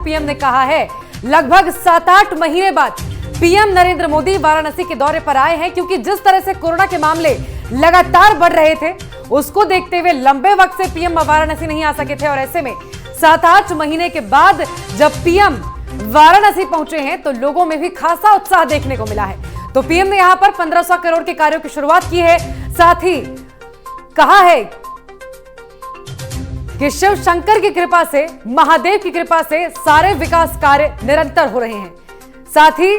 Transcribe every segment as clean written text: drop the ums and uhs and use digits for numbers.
PM ने कहा है लगभग 7-8 महीने बाद पीएम नरेंद्र मोदी वाराणसी के दौरे पर आए हैं, क्योंकि जिस तरह से कोरोना के मामले लगातार बढ़ रहे थे उसको देखते हुए लंबे वक्त से पीएम वाराणसी नहीं आ सके थे। और ऐसे में 7-8 महीने के बाद जब पीएम वाराणसी पहुंचे हैं तो लोगों में भी खासा उत्साह देखने को मिला है। तो पीएम ने यहां पर 1500 करोड़ के कार्यों की शुरुआत की है। साथ ही कहा है कि शिव शंकर की कृपा से, महादेव की कृपा से सारे विकास कार्य निरंतर हो रहे हैं। साथ ही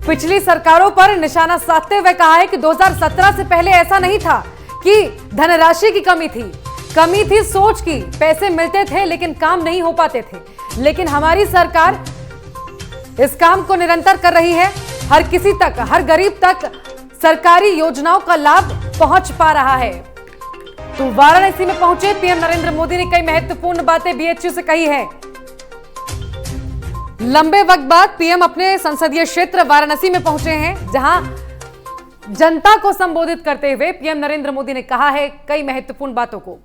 पिछली सरकारों पर निशाना साधते हुए कहा है कि 2017 से पहले ऐसा नहीं था कि धनराशि की कमी थी सोच की, पैसे मिलते थे लेकिन काम नहीं हो पाते थे। लेकिन हमारी सरकार इस काम को निरंतर कर रही है। हर किसी तक, हर गरीब तक सरकारी योजनाओं का लाभ पहुंच पा रहा है। तो वाराणसी में पहुंचे पीएम नरेंद्र मोदी ने कई महत्वपूर्ण बातें बीएचयू से कही है। लंबे वक्त बाद पीएम अपने संसदीय क्षेत्र वाराणसी में पहुंचे हैं, जहां जनता को संबोधित करते हुए पीएम नरेंद्र मोदी ने कहा है कई महत्वपूर्ण बातों को।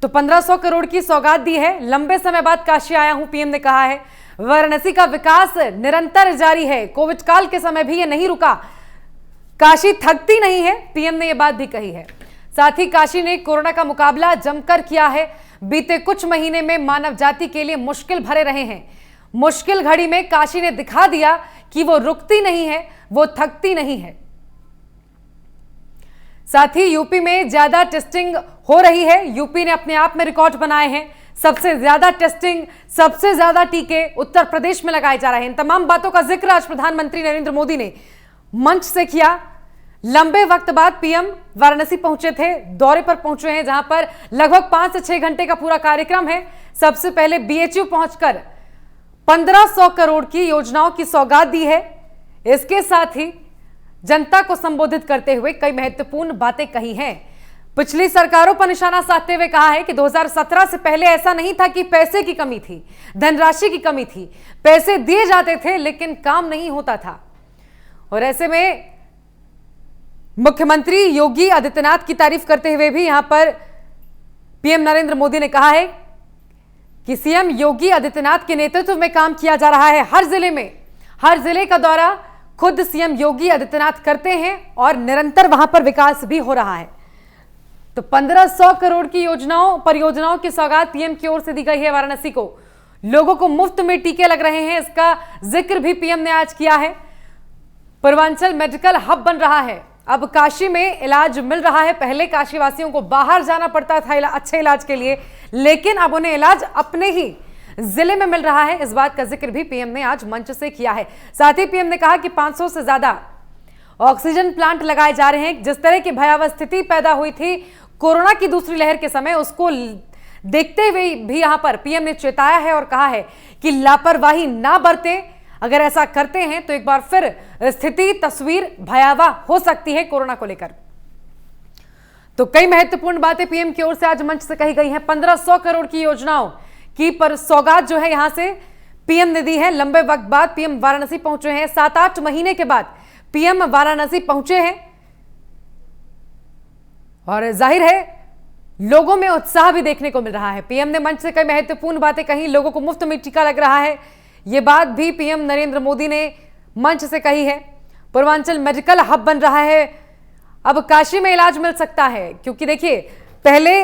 तो 1500 करोड़ की सौगात दी है। लंबे समय बाद काशी आया हूं, पीएम ने कहा है। वाराणसी का विकास निरंतर जारी है, कोविड काल के समय भी यह नहीं रुका। काशी थकती नहीं है, पीएम ने यह बात भी कही है। साथ ही काशी ने कोरोना का मुकाबला जमकर किया है। बीते कुछ महीने में मानव जाति के लिए मुश्किल भरे रहे हैं। मुश्किल घड़ी में काशी ने दिखा दिया कि वो रुकती नहीं है, वो थकती नहीं है। साथ ही यूपी में ज्यादा टेस्टिंग हो रही है। यूपी ने अपने आप में रिकॉर्ड बनाए हैं। सबसे ज्यादा टेस्टिंग, सबसे ज्यादा टीके उत्तर प्रदेश में लगाए जा रहे हैं। इन तमाम बातों का जिक्र आज प्रधानमंत्री नरेंद्र मोदी ने मंच से किया। लंबे वक्त बाद पीएम वाराणसी पहुंचे थे, दौरे पर पहुंचे हैं, जहां पर लगभग 5 से 6 घंटे का पूरा कार्यक्रम है। सबसे पहले बीएचयू पहुंचकर 1500 करोड़ की योजनाओं की सौगात दी है। इसके साथ ही जनता को संबोधित करते हुए कई महत्वपूर्ण बातें कही हैं। पिछली सरकारों पर निशाना साधते हुए कहा है कि 2017 से पहले ऐसा नहीं था कि पैसे की कमी थी, धनराशि की कमी थी। पैसे दिए जाते थे लेकिन काम नहीं होता था। और ऐसे में मुख्यमंत्री योगी आदित्यनाथ की तारीफ करते हुए भी यहां पर पीएम नरेंद्र मोदी ने कहा है कि सीएम योगी आदित्यनाथ के नेतृत्व में काम किया जा रहा है। हर जिले का दौरा खुद सीएम योगी आदित्यनाथ करते हैं और निरंतर वहां पर विकास भी हो रहा है। तो 1500 करोड़ की परियोजनाओं की सौगात पीएम की ओर से दी गई है वाराणसी को। लोगों को मुफ्त में टीके लग रहे हैं, इसका जिक्र भी पीएम ने आज किया है। पूर्वांचल मेडिकल हब बन रहा है, अब काशी में इलाज मिल रहा है। पहले काशी वासियों को बाहर जाना पड़ता था अच्छे इलाज के लिए, लेकिन अब उन्हें इलाज अपने ही जिले में मिल रहा है। इस बात का जिक्र भी पीएम ने आज मंच से किया है। साथ ही पीएम ने कहा कि 500 से ज्यादा ऑक्सीजन प्लांट लगाए जा रहे हैं। जिस तरह की भयावह स्थिति पैदा हुई थी कोरोना की दूसरी लहर के समय, उसको देखते हुए भी यहां पर पीएम ने चेताया है और कहा है कि लापरवाही ना बरतें। अगर ऐसा करते हैं तो एक बार फिर तस्वीर भयावह हो सकती है कोरोना को लेकर। तो कई महत्वपूर्ण बातें पीएम की ओर से आज मंच से कही गई हैं। 1500 करोड़ की योजनाओं की पर सौगात जो है यहां से पीएम ने दी है। लंबे वक्त बाद पीएम वाराणसी पहुंचे हैं। 7-8 महीने के बाद पीएम वाराणसी पहुंचे हैं और जाहिर है लोगों में उत्साह भी देखने को मिल रहा है। पीएम ने मंच से कई महत्वपूर्ण बातें कही। लोगों को मुफ्त में टीका लग रहा है, यह बात भी पीएम नरेंद्र मोदी ने मंच से कही है। पूर्वांचल मेडिकल हब बन रहा है, अब काशी में इलाज मिल सकता है। क्योंकि देखिए पहले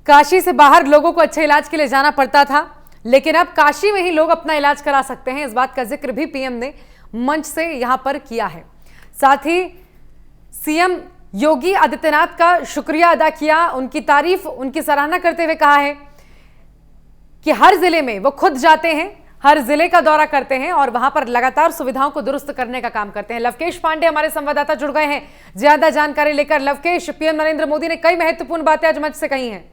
काशी से बाहर लोगों को अच्छे इलाज के लिए जाना पड़ता था, लेकिन अब काशी में ही लोग अपना इलाज करा सकते हैं। इस बात का जिक्र भी पीएम ने मंच से यहां पर किया है। साथ ही सीएम योगी आदित्यनाथ का शुक्रिया अदा किया, उनकी तारीफ, उनकी सराहना करते हुए कहा है कि हर जिले में वो खुद जाते हैं, हर जिले का दौरा करते हैं और वहां पर लगातार सुविधाओं को दुरुस्त करने का काम करते हैं। लवकेश पांडे हमारे संवाददाता जुड़ गए हैं ज्यादा जानकारी लेकर। लवकेश, पीएम नरेंद्र मोदी ने कई महत्वपूर्ण बातें आज मंच से कही हैं।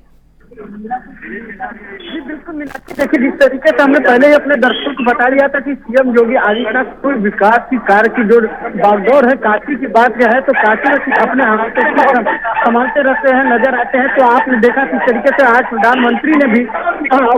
जी बिल्कुल, देखिए जिस तरीके से हमने पहले ही अपने दर्शकों को बता दिया था कि सीएम योगी आदित्यनाथ कोई विकास की कार्य की जो बागडोर है काशी की बात क्या है, तो काशी में अपने हाथों से संभालते रहते हैं, नजर आते हैं। तो आपने देखा किस तरीके से आज प्रधानमंत्री ने भी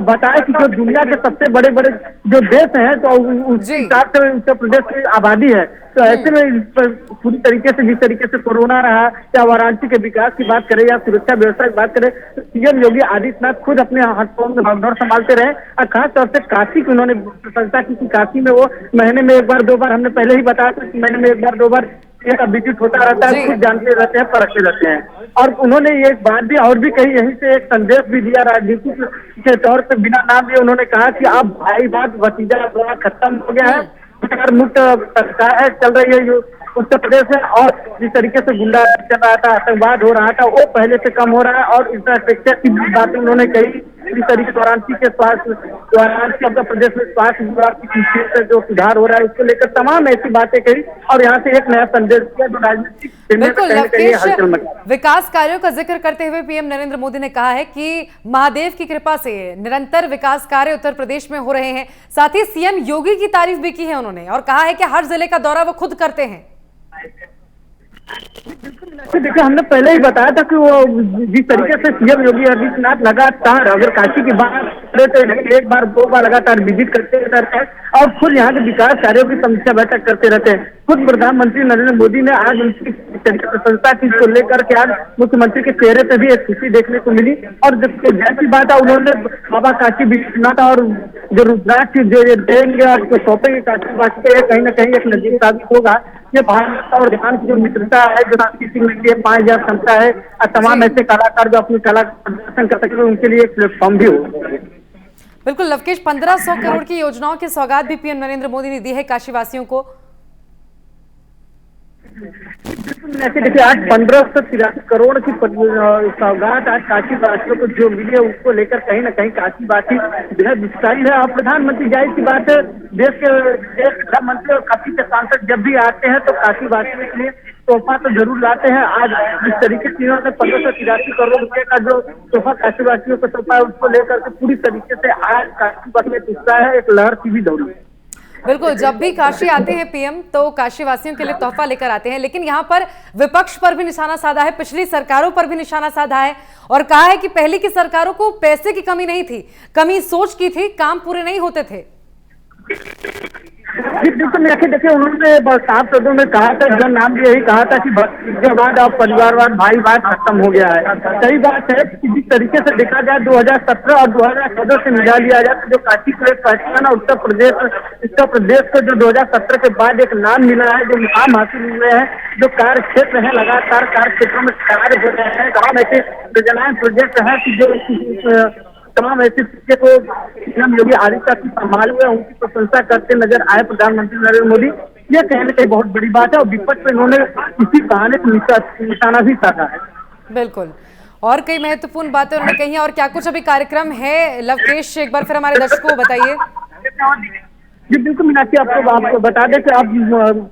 बताया कि जो दुनिया के सबसे बड़े बड़े जो देश हैं तो उस हिसाब से उत्तर प्रदेश की आबादी है तो ऐसे में इस पर पूरी तरीके से जिस तरीके से कोरोना रहा, या वाराणसी के विकास की बात करें या सुरक्षा व्यवस्था की बात करें, तो सीएम योगी आदित्यनाथ खुद अपने हाथों में भागदौड़ संभालते रहे। और खासतौर से काशी की उन्होंने प्रशंसा की कि काशी में वो महीने में एक बार दो बार, हमने पहले ही बताया था कि महीने में एक बार दो बार का विजिट होता रहता है, खुद जानते रहते हैं, परखते रहते हैं। और उन्होंने ये एक बात भी और भी कही, यहीं से एक संदेश भी दिया राजनीति के तौर पर, बिना नाम लिए उन्होंने कहा कि अब भाईवाद भतीजा खत्म हो गया है, सरकार मुक्त सरकार है चल रही है उत्तर प्रदेश है, और जिस तरीके से गुंडा चल रहा था, आतंकवाद हो रहा था, वो पहले से कम हो रहा है। और इंफ्रास्ट्रक्चर की बातें उन्होंने कही, इस तरीके से वाराणसी उत्तर प्रदेश में स्वास्थ्य विभाग की से जो सुधार हो रहा है उसको लेकर तमाम ऐसी बातें कही, और यहाँ से एक नया संदेश दिया जो राजनीतिक विकास कार्यों का जिक्र करते हुए पीएम नरेंद्र मोदी ने कहा है कि महादेव की कृपा से निरंतर विकास कार्य उत्तर प्रदेश में हो रहे हैं। साथ ही सीएम योगी की तारीफ भी की है उन्होंने, और कहा है कि हर जिले का दौरा वो खुद करते हैं। देखिए, हमने पहले ही बताया था कि वो जिस तरीके से सीएम योगी आदित्यनाथ लगातार अगर काशी की बात करें तो एक बार दो बार लगातार विजिट करते रहते हैं और खुद यहाँ के विकास कार्यों की समीक्षा बैठक करते रहते हैं। खुद प्रधानमंत्री नरेंद्र मोदी ने आज उनकी प्रशंसा की को लेकर के आज मुख्यमंत्री के चेहरे पर भी एक खुशी देखने को मिली। और जब जैसी बात है, उन्होंने बाबा काशी विश्वनाथ और जो रुद्राक्ष जो देंगे और सौंपेंगे काशी वासी के, कहीं ना कहीं एक नजीक साबित होगा। ये भारत और ध्यान की जो मित्रता है, जो सांस्कृतिक में 5000 क्षमता है, और तमाम ऐसे कलाकार जो अपनी कला का प्रदर्शन कर सके, उनके लिए एक प्लेटफॉर्म भी हो। बिल्कुल लवकेश, 1500 करोड़ की योजनाओं की सौगात भी पीएम नरेंद्र मोदी ने दी है काशीवासियों को। देखिए, आज 1583 करोड़ की सौगात आज काशीवासियों को जो मिली है, उसको लेकर कहीं ना कहीं काशीवासी बेहद उत्साहित है। और प्रधानमंत्री जाहिर सी बात है, देश के प्रधानमंत्री और काशी के सांसद जब भी आते हैं तो काशीवासियों के लिए तोहफा तो जरूर लाते हैं। आज जिस तरीके से इन्होंने 1583 करोड़ रुपए का जो तोहफा काशीवासियों को सौंपा है, उसको लेकर के पूरी तरीके से आज काशीवासी में उत्साह है, एक लहर सी भी दौड़ी। बिल्कुल, जब भी काशी आते हैं पीएम तो काशीवासियों के लिए तोहफा लेकर आते हैं, लेकिन यहाँ पर विपक्ष पर भी निशाना साधा है, पिछली सरकारों पर भी निशाना साधा है, और कहा है कि पहले की सरकारों को पैसे की कमी नहीं थी, कमी सोच की थी, काम पूरे नहीं होते थे। देखिए, उन्होंने साफ शब्दों में कहा था, जन नाम भी यही कहा था कि भतीजावाद और परिवारवाद भाईवाद खत्म हो गया है। सही बात है कि जिस तरीके से देखा जाए 2017 और 2014 से मिला लिया जाए, जो काशी को एक फैसला ना उत्तर प्रदेश को जो 2017 के बाद एक नाम मिला है, जो मुकाम हासिल हुए हैं, जो कार्य क्षेत्र है, लगातार कार्य क्षेत्रों में कार्य हो रहे हैं, तमाम ऐसे प्रोजेक्ट है कि जो तमाम ऐसी चीजें को सीएम योगी आदित्यनाथ संभाल हुए, उनकी प्रशंसा करते नजर आए प्रधानमंत्री नरेंद्र मोदी। यह कहने की बहुत बड़ी बात है, और विपक्ष पे इन्होंने इसी बहाने निशाना भी साधा है। बिल्कुल, और कई महत्वपूर्ण बातें उन्होंने कही हैं। और क्या कुछ अभी कार्यक्रम है लवकेश, एक बार फिर हमारे दर्शकों को बताइए। जी बिल्कुल मीनाक्षी, आपको बता दें कि अब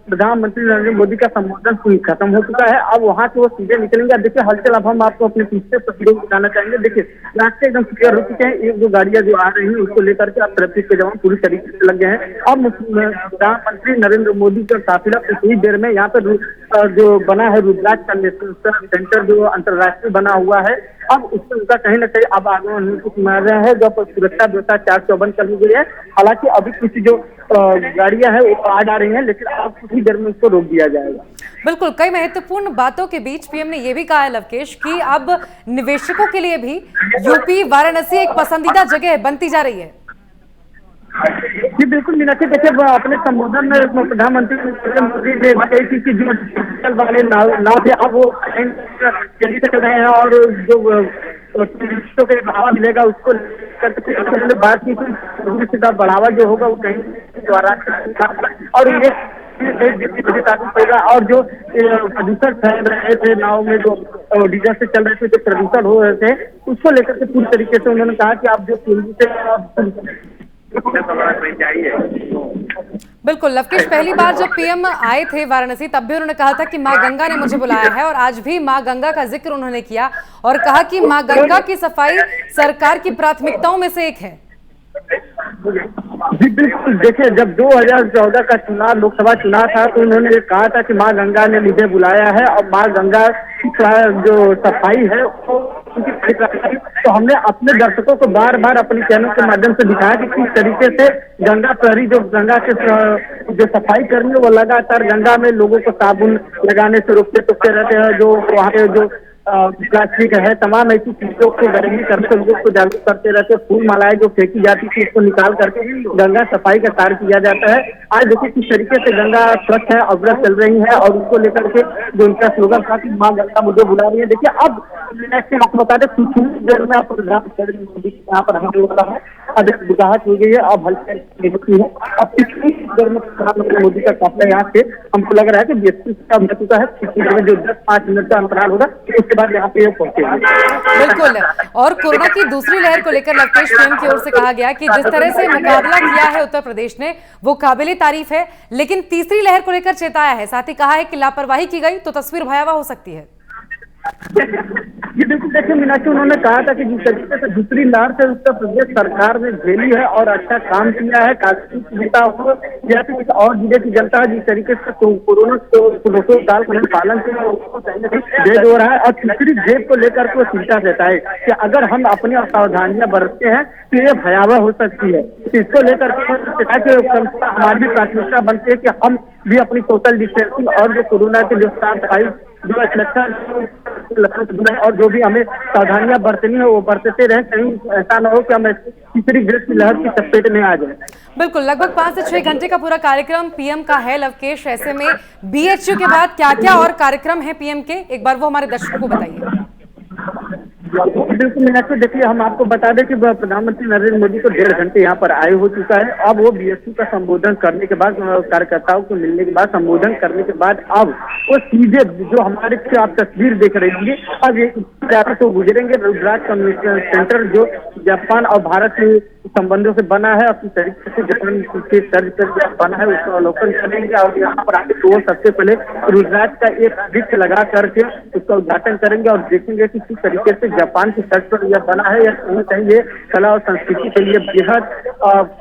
प्रधानमंत्री नरेंद्र मोदी का संबोधन खत्म हो चुका है। अब वहां से वो सीधे निकलेंगे। देखिए हलचल अब हम आपको अपने पीछे तस्वीरों को बताना चाहेंगे। देखिए रास्ते एकदम क्लियर हो चुके हैं, एक दो गाड़ियां जो आ रही हैं उसको लेकर के अब ट्रैफिक के जवान पूरी तरीके से लग गए हैं। और प्रधानमंत्री नरेंद्र मोदी का काफिला कुछ ही देर में यहाँ पर जो बना है रुद्राक्ष का सेंटर जो अंतर्राष्ट्रीय बना हुआ है, अब उससे उनका कहीं ना कहीं अब आगमन मार रहा है, जब सुरक्षा व्यवस्था 4 चौबंद कर दी गई है। हालांकि अभी कुछ जो गाड़ियां हैं वो आ जा रही हैं, लेकिन अब कुछ ही देर में उसको रोक दिया जाएगा। बिल्कुल, कई महत्वपूर्ण बातों के बीच पीएम ने यह भी कहा है लवकेश कि अब निवेशकों के लिए भी यूपी वाराणसी एक पसंदीदा जगह बनती जा रही है। जी बिल्कुल मीनाक्षी, देखिए अपने संबोधन में प्रधानमंत्री नरेंद्र मोदी ने बताई थी कि जो डिजिटल वाले नाव थे अब वो जल्दी से चल रहे हैं, और जो टूरिस्टों को बढ़ावा मिलेगा उसको लेकर बात की टूरिस्ट का बढ़ावा जो होगा वो कहीं द्वारा, और ये पड़ेगा। और जो प्रदूषण फैल रहे थे नाव में, जो डीजल से चल रहे थे, जो प्रदूषण हो रहे थे, उसको लेकर के पूरी तरीके से उन्होंने कहा कि आप जो बिल्कुल लवकेश, पहली बार जब पीएम आए थे वाराणसी तब भी उन्होंने कहा था कि मां गंगा ने मुझे बुलाया है, और आज भी मां गंगा का जिक्र उन्होंने किया और कहा कि मां गंगा की सफाई सरकार की प्राथमिकताओं में से एक है। जी बिल्कुल, देखिए जब 2014 का चुनाव लोकसभा चुनाव था तो उन्होंने कहा था कि मां गंगा ने मुझे बुलाया है, और मां गंगा जो सफाई है वो उनकी ठीक रखना है। तो हमने अपने दर्शकों को बार बार अपने चैनल के माध्यम से दिखाया कि किस तरीके से गंगा प्रहरी जो गंगा के जो सफाई कर्मी है वो लगातार गंगा में लोगों को साबुन लगाने से रोकते टोकते रहते हैं। जो वहाँ पे जो प्लास्टिक है, तमाम ऐसी चीजों को गर्मी करके लोगों को जागरूक करते रहते हैं। फूल मालाएं जो फेंकी जाती थी उसको निकाल करके गंगा सफाई का कार्य किया जाता है। आज देखिए किस तरीके से गंगा स्वच्छ है, अवरत चल रही है और उसको लेकर के जो उनका स्लोगन था कि माँ गंगा मुझे बुला रही है। देखिए अब आपको बता दें कुछ ही देर में आप यहाँ पर हमने वाला है, अब एक बुझाहट हो गई है, अब हल्की है। अब पिछली देर में प्रधानमंत्री मोदी का काफिला यहाँ से हमको लग रहा है कि बीएसपी का बन चुका है। पिछली देर में जो 10-5 मिनट का अंतराल होगा उसके बाद यहाँ पे पहुंचेंगे। बिल्कुल। और कोरोना की दूसरी लहर को लेकर लवकेश पीएम की ओर से कहा गया कि जिस तरह से मुकाबला किया है उत्तर प्रदेश ने वो काबिले तारीफ है, लेकिन तीसरी लहर को लेकर चेताया है। साथ ही कहा है कि लापरवाही की गई तो तस्वीर भयावह हो सकती है। ये बिल्कुल देखिए मीनाक्षी, उन्होंने कहा था कि जिस तरीके से दूसरी लहर से उत्तर प्रदेश सरकार ने झेली है और अच्छा काम किया है, काफी जनता हो या फिर किसी और जिले की जनता जिस तरीके से कोरोना को काल का पालन भेद हो रहा है और तीसरी भेद को लेकर के चिंता रहता है कि अगर हम अपनी सावधानियां बरतते हैं तो ये भयावह हो सकती है। इसको लेकर हमारी प्राथमिकता बनती है कि हम भी अपनी सोशल डिस्टेंसिंग और जो कोरोना के जो साफ जो लक्षण और जो भी हमें सावधानियां बरतनी है वो बरतते रहे, कहीं ऐसा ना हो कि हम तीसरी ग्रेड की लहर की चपेट में आ जाए। बिल्कुल, लगभग 5 से 6 घंटे का पूरा कार्यक्रम पीएम का है लवकेश। ऐसे में बीएचयू के बाद क्या क्या और कार्यक्रम है पीएम के, एक बार वो हमारे दर्शकों को बताइए। बिल्कुल मीनाक्षी, देखिए हम आपको बता दें कि प्रधानमंत्री नरेंद्र मोदी को 1.5 घंटे यहाँ पर आए हो चुका है। अब वो बीएसपी का संबोधन करने के बाद, कार्यकर्ताओं को मिलने के बाद, संबोधन करने के बाद अब वो सीधे जो हमारे आप तस्वीर देख रहे होंगे, अब ये तो गुजरेंगे रुद्राक्ष कम्युनिकेशन सेंटर जो जापान और भारत के संबंधों से बना है, अपनी तरीके से जापान के तर्ज पर बना है, उसका अवलोकन करेंगे और यहाँ पर आके तो सबसे पहले रुद्राक्ष का एक वृक्ष लगा करके उसका उद्घाटन करेंगे और देखेंगे कि किस तरीके से जापान की तर्ज पर यह बना है या कहीं ये कला और संस्कृति के लिए बेहद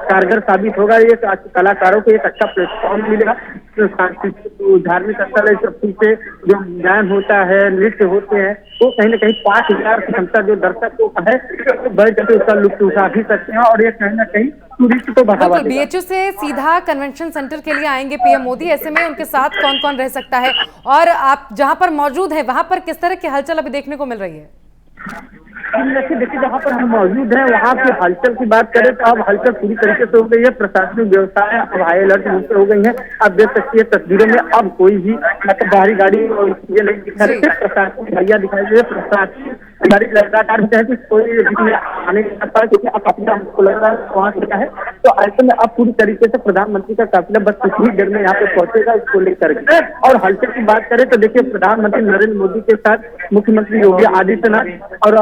कारगर साबित होगा। ये कलाकारों को एक अच्छा प्लेटफॉर्म मिलेगा। सांस्कृतिक धार्मिक स्थल सब से जो गायन होता है, नृत्य होते हैं, वो कहीं ना कहीं 5000 की क्षमता जो दर्शकों का है बढ़ करके उसका लुत्फ उठा भी सकते हैं और ये कहीं ना कहीं टूरिस्ट को बढ़ावा देगा। बीएचयू से सीधा कन्वेंशन सेंटर के लिए आएंगे पीएम मोदी, ऐसे में उनके साथ कौन कौन रह सकता है और आप जहां पर मौजूद हैं वहां पर किस तरह की हलचल अभी देखने को मिल रही है? देखिए जहाँ पर हम मौजूद हैं वहाँ की हलचल की बात करें तो अब हलचल पूरी तरीके से हो गई है। प्रशासनिक व्यवस्थाएं अब हाई अलर्ट मोड पे हो गई हैं। अब देख सकती है तस्वीरों में अब कोई भी मतलब बाहरी गाड़ी और चीजें नहीं दिखा रही है। प्रशासनिक भैया दिखाई दे, प्रशासनिक गाड़ी लगातार है कि कोई आने नहीं सकता है क्योंकि अब काफिला हमको लग रहा है वहाँ गया है। तो ऐसे में अब पूरी तरीके से प्रधानमंत्री का काफिला बस कुछ ही देर में यहाँ पे पहुंचेगा इसको लेकर के। और हलचल की बात करें तो देखिए प्रधानमंत्री नरेंद्र मोदी के साथ मुख्यमंत्री योगी आदित्यनाथ और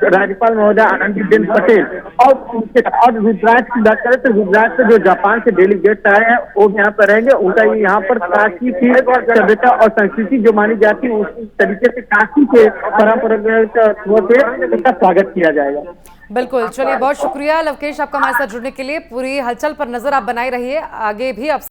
राज्यपाल महोदय आनंदीबेन पटेल और रुद्राक्ष की बात करें तो रुद्राक्ष से जो जापान से डेलीगेट्स आए हैं वो भी यहाँ पर रहेंगे। उनका यहाँ पर काशी की सभ्यता और संस्कृति जो मानी जाती है उस तरीके से काशी के परंपरागत उसका स्वागत किया जाएगा। बिल्कुल, चलिए बहुत शुक्रिया लवकेश आपका हमारे साथ जुड़ने के लिए। पूरी हलचल पर नजर आप बनाए रहिए, आगे भी आप